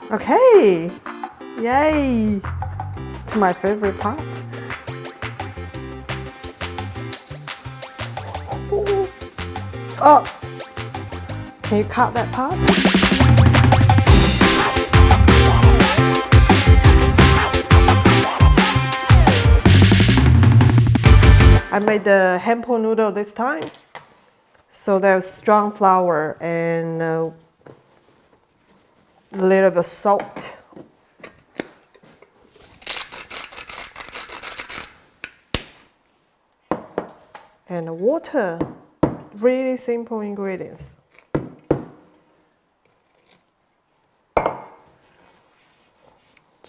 Okay, yay! It's my favorite part. Oh, can you cut that part? I made the hampo noodle this time. So there's strong flour and a little bit of salt. And water. Really simple ingredients.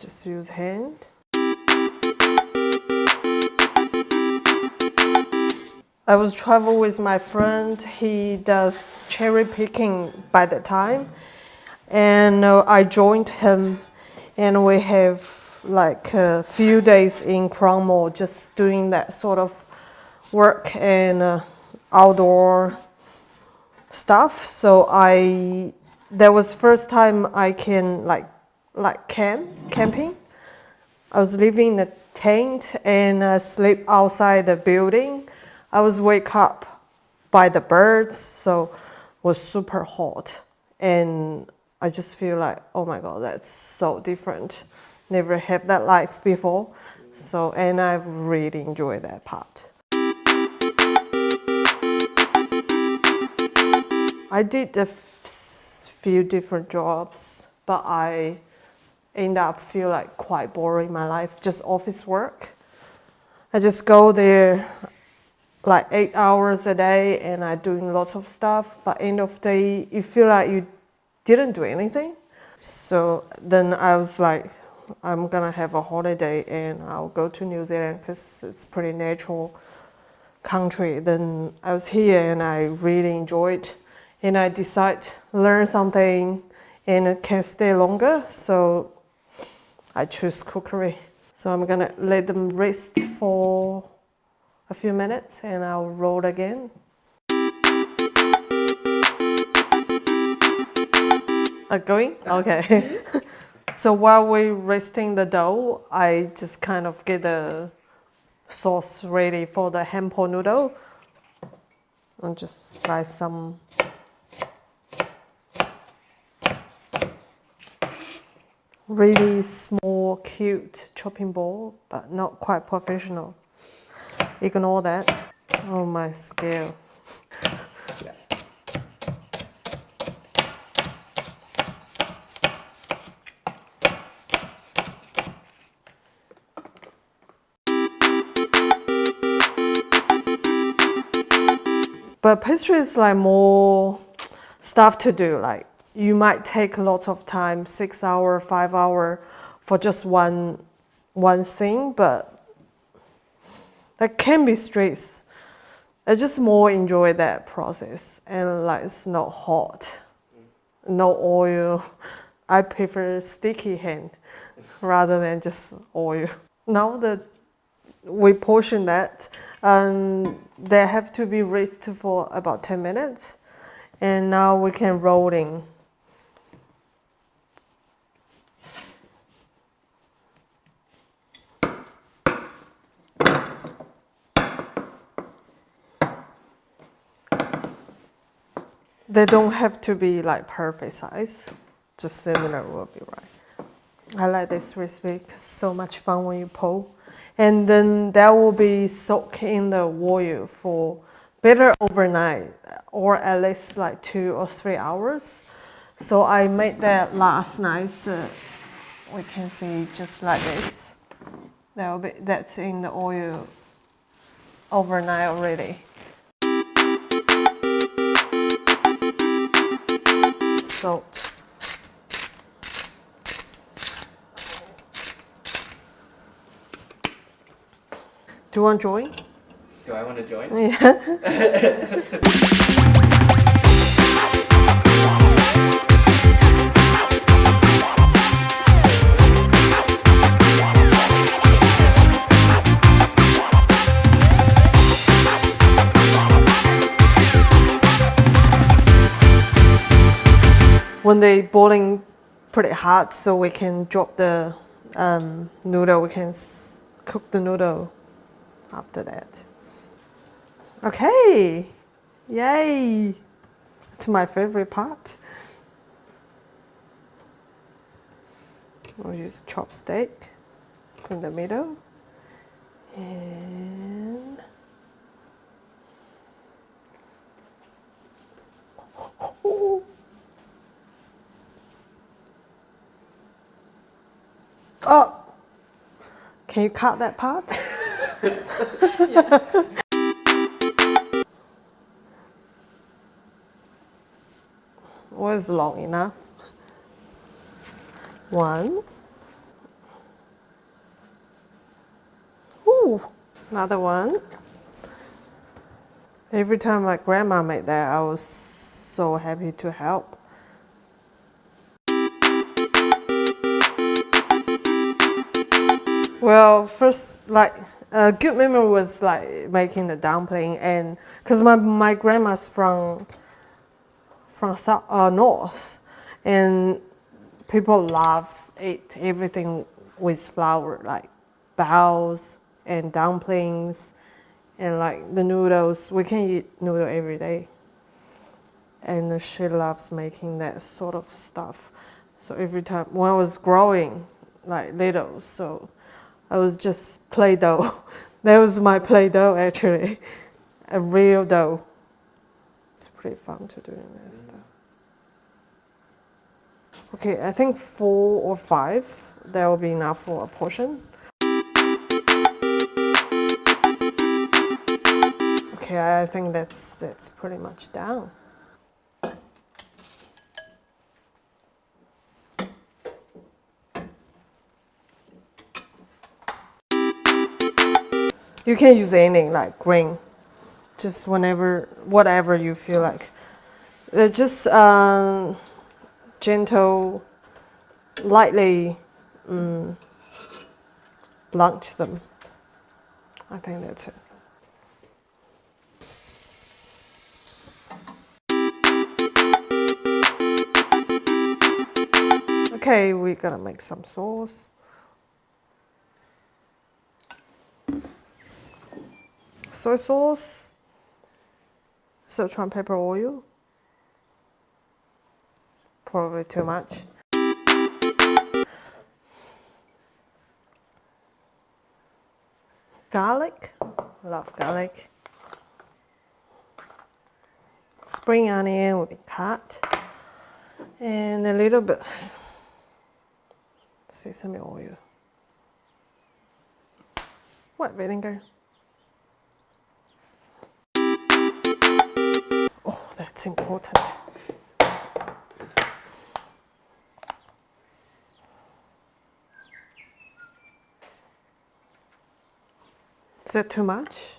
Just use hand. I was traveling with my friend. He does cherry picking by the time, and I joined him, and we have like a few days in Crown Mall just doing that sort of work and outdoor stuff. So that was first time I can camping. I was living in a tent and sleep outside the building. I was wake up by the birds, so it was super hot. And I just feel like, oh my God, that's so different. Never had that life before. So, and I've really enjoyed that part. I did a few different jobs, but I end up feel like quite boring my life, just office work. I just go there like 8 hours a day and I'm doing lots of stuff, but end of the day, you feel like you didn't do anything. So then I was like, I'm gonna have a holiday and I'll go to New Zealand because it's pretty natural country. Then I was here and I really enjoyed, and I decided to learn something and can stay longer. So I choose cookery. So I'm gonna let them rest for a few minutes and I'll roll again. Going? Okay. So while we're resting the dough, I just kind of get the sauce ready for the hampo noodle. And just slice some really small, cute chopping board, but not quite professional. Ignore that. Oh, my scale. But pastry is like more stuff to do. Like you might take lots of time, 6 hours, 5 hours for just one thing, but that can be stress. I just more enjoy that process, and like it's not hot, no oil. I prefer sticky hand rather than just oil. Now that we portion that, they have to be raised for about 10 minutes, and now we can roll in. They don't have to be like perfect size, just similar will be right. I like this recipe because it's so much fun when you pull. And then that will be soaked in the oil for better overnight, or at least like 2 or 3 hours. So I made that last night. So we can see just like this. That's in the oil overnight already. Salt. Do you want to join? Do I want to join? Yeah. When they boiling pretty hot, so we can drop the noodle. We can cook the noodle after that. Okay, yay! It's my favorite part. We'll use chopstick in the middle, and oh, can you cut that part? Yeah. Was long enough. One. Ooh, another one. Every time my grandma made that, I was so happy to help. Well, first, like, a good memory was like making the dumpling, and because my grandma's from north, and people love eat everything with flour, like baos and dumplings, and like the noodles. We can eat noodle every day, and she loves making that sort of stuff. So every time when I was growing, like little, so I was just Play-Doh. That was my Play-Doh actually, a real dough. It's pretty fun to do that stuff. Okay, I think 4 or 5, that will be enough for a portion. Okay, I think that's pretty much done. You can use any like green, just whatever you feel like. Just gentle, lightly blanch them. I think that's it. Okay, we're gonna make some sauce. Soy sauce, Sichuan pepper oil, probably too much. Garlic, love garlic. Spring onion will be cut, and a little bit sesame oil. White vinegar. Oh, that's important. Is that too much?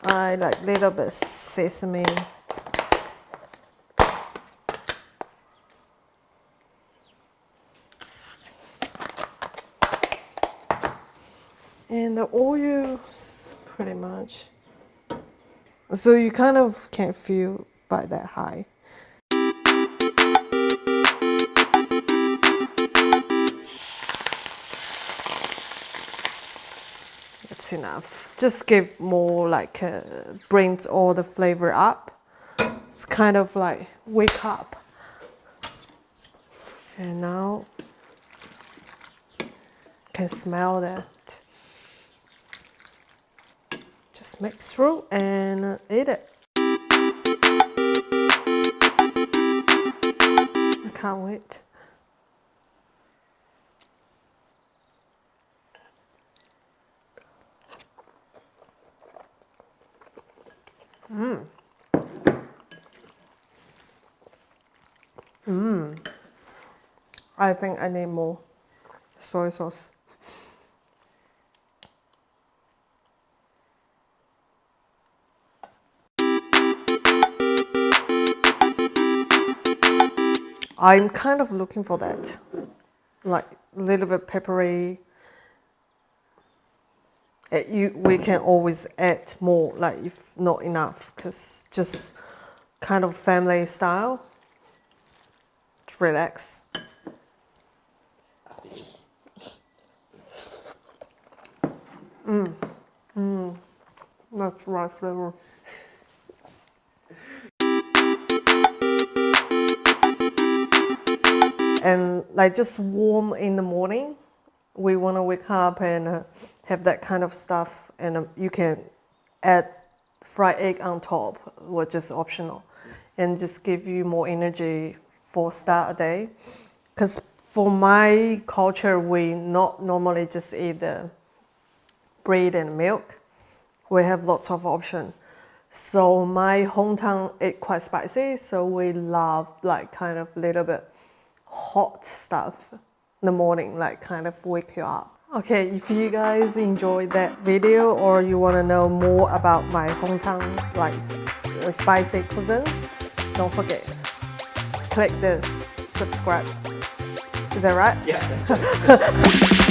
I like little bit sesame. And the oil, pretty much. So you kind of can't feel by that high. That's enough. Just give more like, brings all the flavor up. It's kind of like wake up. And now, can smell that. Just mix through and eat it. I can't wait. I think I need more soy sauce. I'm kind of looking for that, like a little bit peppery. We can always add more, like if not enough, because just kind of family style. relax. That's right flavor. And like just warm in the morning, we want to wake up and have that kind of stuff, and you can add fried egg on top, which is optional, and just give you more energy for start a day. Because for my culture, we not normally just eat the bread and milk. We have lots of options. So my hometown eat quite spicy, so we love like kind of little bit hot stuff in the morning, like kind of wake you up. Okay, if you guys enjoyed that video or you want to know more about my hometown like spicy cuisine, don't forget, click this subscribe. Is that right? Yeah.